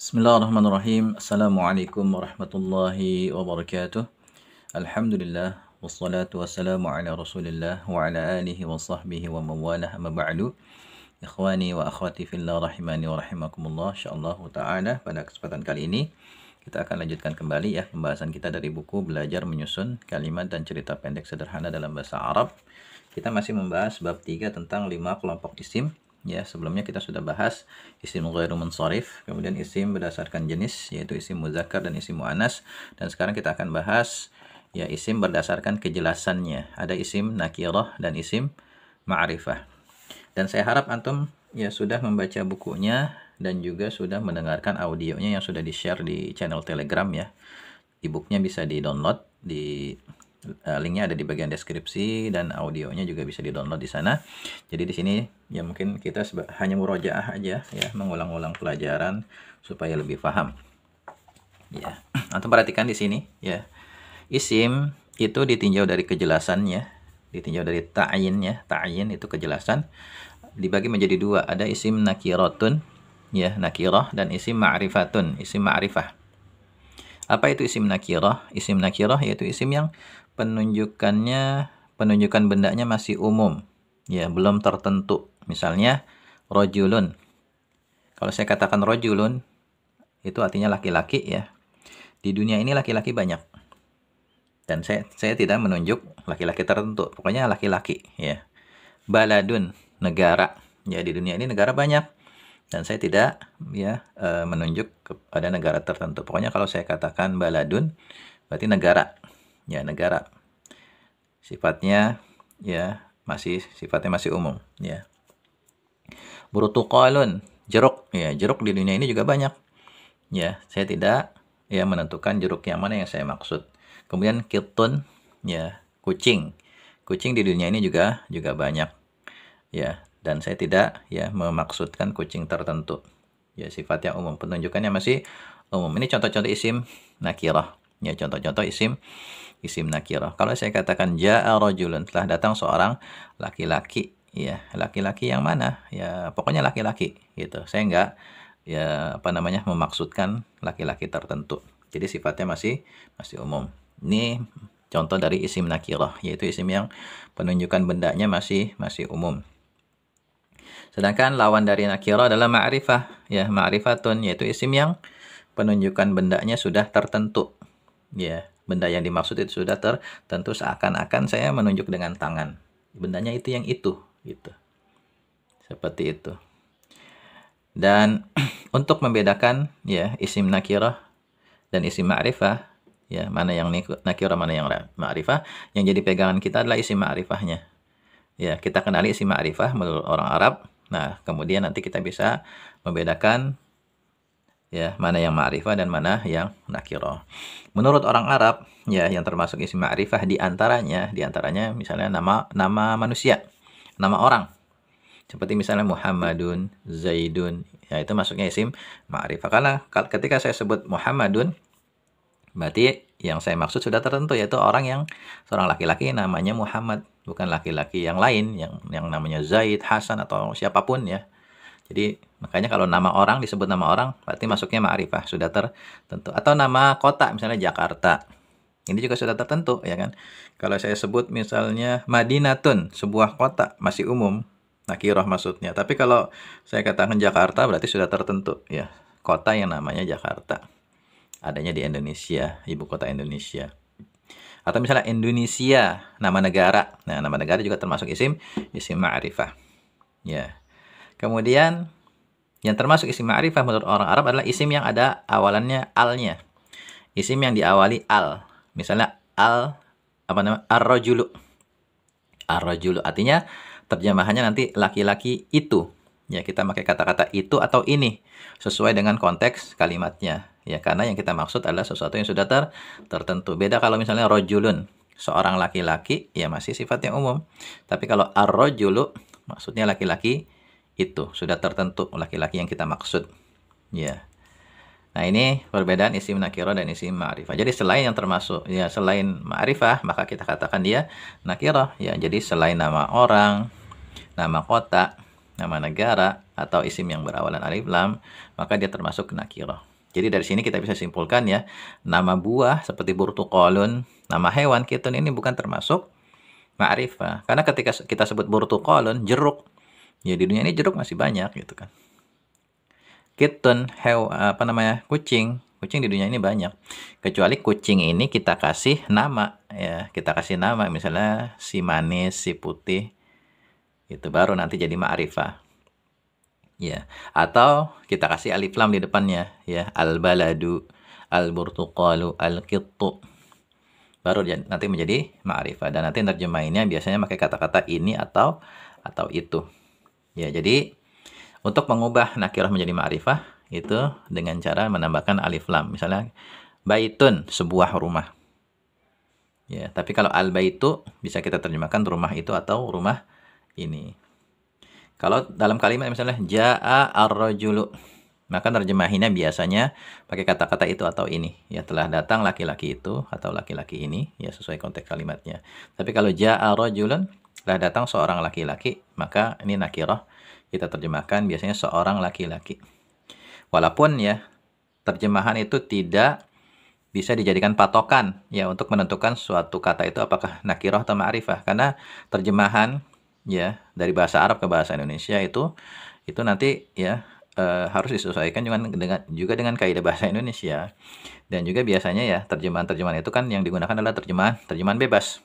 Bismillahirrahmanirrahim. Assalamualaikum warahmatullahi wabarakatuh. Alhamdulillah wassalatu wassalamu ala Rasulillah wa ala alihi wa sahbihi wa mawalah amma ba'du. Ikhwani wa akhwati fillah rahimani wa rahimakumullah. Insyaallah taala pada kesempatan kali ini kita akan lanjutkan kembali ya pembahasan kita dari buku Belajar Menyusun Kalimat dan Cerita Pendek Sederhana dalam Bahasa Arab. Kita masih membahas bab 3 tentang 5 kelompok isim. Ya, sebelumnya kita sudah bahas isim ghairu munsharif, kemudian isim berdasarkan jenis yaitu isim muzakkar dan isim muannas, dan sekarang kita akan bahas ya isim berdasarkan kejelasannya. Ada isim nakirah dan isim ma'rifah. Dan saya harap antum ya sudah membaca bukunya dan juga sudah mendengarkan audionya yang sudah di-share di channel Telegram ya. E-booknya bisa di-download di linknya ada di bagian deskripsi dan audionya juga bisa di-download di sana. Jadi di sini ya mungkin kita hanya murojaah aja ya, mengulang-ulang pelajaran supaya lebih paham. Ya, antum perhatikan di sini ya. Isim itu ditinjau dari kejelasannya, ditinjau dari ta'yinnya. Ta'yin itu kejelasan. Dibagi menjadi dua, ada isim nakiratun ya, nakirah, dan isim ma'rifatun, isim ma'rifah. Apa itu isim nakirah? Isim nakirah yaitu isim yang penunjukan bendanya masih umum ya, belum tertentu. Misalnya rojulun, kalau saya katakan rojulun itu artinya laki-laki ya. Di dunia ini laki-laki banyak dan saya tidak menunjuk laki-laki tertentu, pokoknya laki-laki ya. Baladun, negara ya, di dunia ini negara banyak dan saya tidak ya menunjuk kepada negara tertentu. Pokoknya kalau saya katakan baladun berarti negara. Ya, negara. Sifatnya masih umum ya. Burtuqalun, jeruk ya, jeruk di dunia ini juga banyak. Ya, saya tidak ya menentukan jeruk yang mana yang saya maksud. Kemudian kitun ya, kucing. Kucing di dunia ini juga banyak. Ya, dan saya tidak ya memaksudkan kucing tertentu. Ya, sifatnya umum, penunjukannya masih umum. Ini contoh-contoh isim nakirah. Ya, contoh-contoh isim nakirah. Kalau saya katakan ja'a rajulun, telah datang seorang laki-laki, ya, laki-laki yang mana? Ya, pokoknya laki-laki gitu. Saya enggak ya memaksudkan laki-laki tertentu. Jadi sifatnya masih umum. Ini contoh dari isim nakirah, yaitu isim yang penunjukan bendanya masih umum. Sedangkan lawan dari nakirah adalah ma'rifah, ya, ma'rifatun, yaitu isim yang penunjukan bendanya sudah tertentu. Ya, benda yang dimaksud itu sudah tertentu, seakan-akan saya menunjuk dengan tangan. Bendanya itu yang itu, gitu. Seperti itu. Dan untuk membedakan ya isim nakirah dan isim ma'rifah, ya, mana yang nakirah, mana yang ma'rifah, yang jadi pegangan kita adalah isim ma'rifahnya. Ya, kita kenali isim ma'rifah menurut orang Arab. Nah, kemudian nanti kita bisa membedakan ya mana yang ma'rifah dan mana yang nakirah. Menurut orang Arab ya, yang termasuk isim ma'rifah diantaranya misalnya nama manusia, nama orang. Seperti misalnya Muhammadun, Zaidun, ya itu masuknya isim ma'rifah. Karena ketika saya sebut Muhammadun, berarti yang saya maksud sudah tertentu, yaitu seorang laki-laki namanya Muhammad, bukan laki-laki yang lain yang namanya Zaid, Hasan atau siapapun ya. Jadi makanya kalau nama orang disebut nama orang berarti masuknya ma'rifah, sudah tertentu. Atau nama kota misalnya Jakarta. Ini juga sudah tertentu ya kan. Kalau saya sebut misalnya Madinatun, sebuah kota, masih umum, nakirah maksudnya. Tapi kalau saya katakan Jakarta berarti sudah tertentu ya, kota yang namanya Jakarta. Adanya di Indonesia, ibu kota Indonesia. Atau misalnya Indonesia, nama negara. Nah, nama negara juga termasuk isim ma'rifah. Ya. Kemudian yang termasuk isim ma'rifah menurut orang Arab adalah isim yang ada awalannya al-nya. Isim yang diawali al. Misalnya ar-rajulu. Ar-rajulu artinya terjemahannya nanti laki-laki itu. Ya, kita pakai kata-kata itu atau ini sesuai dengan konteks kalimatnya. Ya, karena yang kita maksud adalah sesuatu yang sudah tertentu. Beda kalau misalnya rajulun, seorang laki-laki, ya masih sifatnya umum. Tapi kalau ar-rajulu maksudnya laki-laki itu sudah tertentu, laki-laki yang kita maksud. Ya. Nah, ini perbedaan isim nakirah dan isim ma'rifah. Jadi selain yang termasuk ya selain ma'rifah, maka kita katakan dia nakirah ya. Jadi selain nama orang, nama kota, nama negara, atau isim yang berawalan alif lam, maka dia termasuk nakirah. Jadi dari sini kita bisa simpulkan ya, nama buah seperti burtuqalun, nama hewan kitun ini bukan termasuk ma'rifah. Karena ketika kita sebut burtuqalun, jeruk, ya di dunia ini jeruk masih banyak gitu kan. Kitun, kucing. Kucing di dunia ini banyak. Kecuali kucing ini kita kasih nama ya, kita kasih nama misalnya si manis, si putih. Itu baru nanti jadi ma'rifah. Ya, atau kita kasih alif lam di depannya ya, al-baladu, al-burtuqalu, al-qittu. Baru nanti menjadi ma'rifah, dan nanti nerjemahinnya biasanya pakai kata-kata ini atau itu. Ya, jadi untuk mengubah nakirah menjadi ma'rifah itu dengan cara menambahkan alif lam. Misalnya baitun, sebuah rumah. Ya, tapi kalau al-baitu bisa kita terjemahkan rumah itu atau rumah ini. Kalau dalam kalimat misalnya jaa ar-rajulu, maka terjemahinnya biasanya pakai kata-kata itu atau ini. Ya, telah datang laki-laki itu atau laki-laki ini, ya sesuai konteks kalimatnya. Tapi kalau jaa rajulun, telah datang seorang laki-laki, maka ini nakirah kita terjemahkan biasanya seorang laki-laki. Walaupun ya terjemahan itu tidak bisa dijadikan patokan ya untuk menentukan suatu kata itu apakah nakirah atau ma'rifah, karena terjemahan ya dari bahasa Arab ke bahasa Indonesia itu nanti ya harus disesuaikan juga dengan kaidah bahasa Indonesia. Dan juga biasanya ya terjemahan-terjemahan itu kan yang digunakan adalah terjemahan bebas.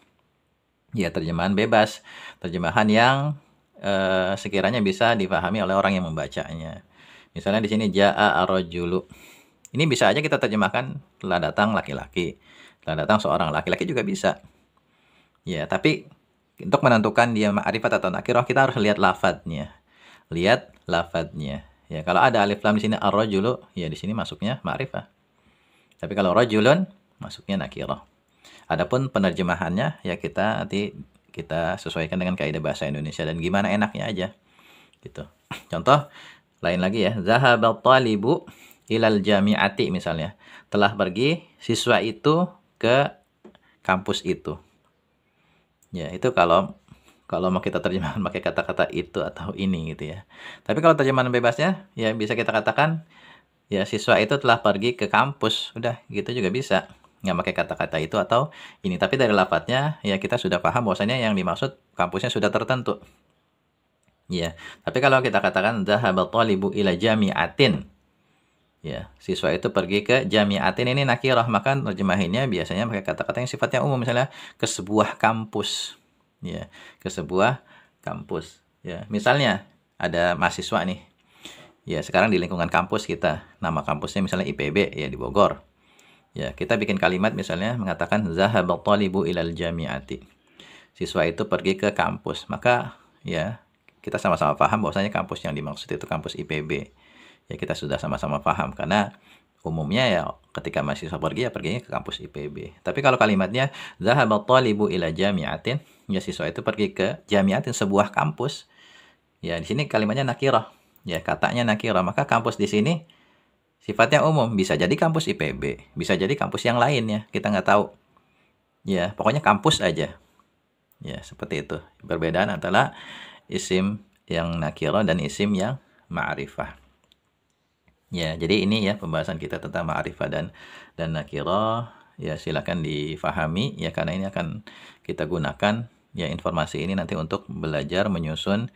Ya, terjemahan bebas, terjemahan yang sekiranya bisa dipahami oleh orang yang membacanya. Misalnya di sini jaa ar-rajulu. Ini bisa aja kita terjemahkan telah datang laki-laki. Telah datang seorang laki-laki juga bisa. Ya, tapi untuk menentukan dia ma'rifat atau nakirah kita harus lihat lafadznya. Lihat lafadznya. Ya, kalau ada alif lam di sini ar-rajulu, ya di sini masuknya ma'rifah. Tapi kalau rajulun masuknya nakirah. Adapun penerjemahannya ya kita sesuaikan dengan kaidah bahasa Indonesia dan gimana enaknya aja. Gitu. Contoh lain lagi ya, zahabat talibu ilal jami'ati misalnya. Telah pergi siswa itu ke kampus itu. Ya, itu kalau mau kita terjemahkan pakai kata-kata itu atau ini gitu ya. Tapi kalau terjemahan bebasnya ya bisa kita katakan ya siswa itu telah pergi ke kampus. Udah gitu juga bisa. Nggak pakai kata-kata itu atau ini. Tapi dari lafadznya ya kita sudah paham bahwasanya yang dimaksud kampusnya sudah tertentu. Ya, tapi kalau kita katakan dhahabat thalibu ila jami'atin. Ya, siswa itu pergi ke jami'atin, ini nakirah, maka terjemahinnya biasanya pakai kata-kata yang sifatnya umum, misalnya ke sebuah kampus. Ya, ke sebuah kampus. Ya, misalnya ada mahasiswa nih. Ya, sekarang di lingkungan kampus kita, nama kampusnya misalnya IPB ya di Bogor. Ya, kita bikin kalimat misalnya mengatakan zahabat thalibu ilal jami'ati. Siswa itu pergi ke kampus. Maka ya, kita sama-sama paham bahwasanya kampus yang dimaksud itu kampus IPB. Ya, kita sudah sama-sama paham karena umumnya ya ketika mahasiswa pergi ya perginya ke kampus IPB. Tapi kalau kalimatnya zahabat thalibu ila jami'atin, ya siswa itu pergi ke jami'atin, sebuah kampus. Ya, di sini kalimatnya nakirah. Ya, katanya nakirah, maka kampus di sini sifatnya umum, bisa jadi kampus IPB, bisa jadi kampus yang lain ya, kita nggak tahu. Ya, pokoknya kampus aja. Ya, seperti itu. Perbedaan antara isim yang nakirah dan isim yang ma'rifah. Ya, jadi ini ya pembahasan kita tentang ma'rifah dan nakirah. Ya, silakan difahami ya karena ini akan kita gunakan ya informasi ini nanti untuk belajar menyusun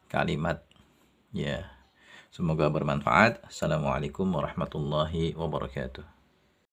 kalimat. Ya. Semoga bermanfaat. Assalamualaikum warahmatullahi wabarakatuh.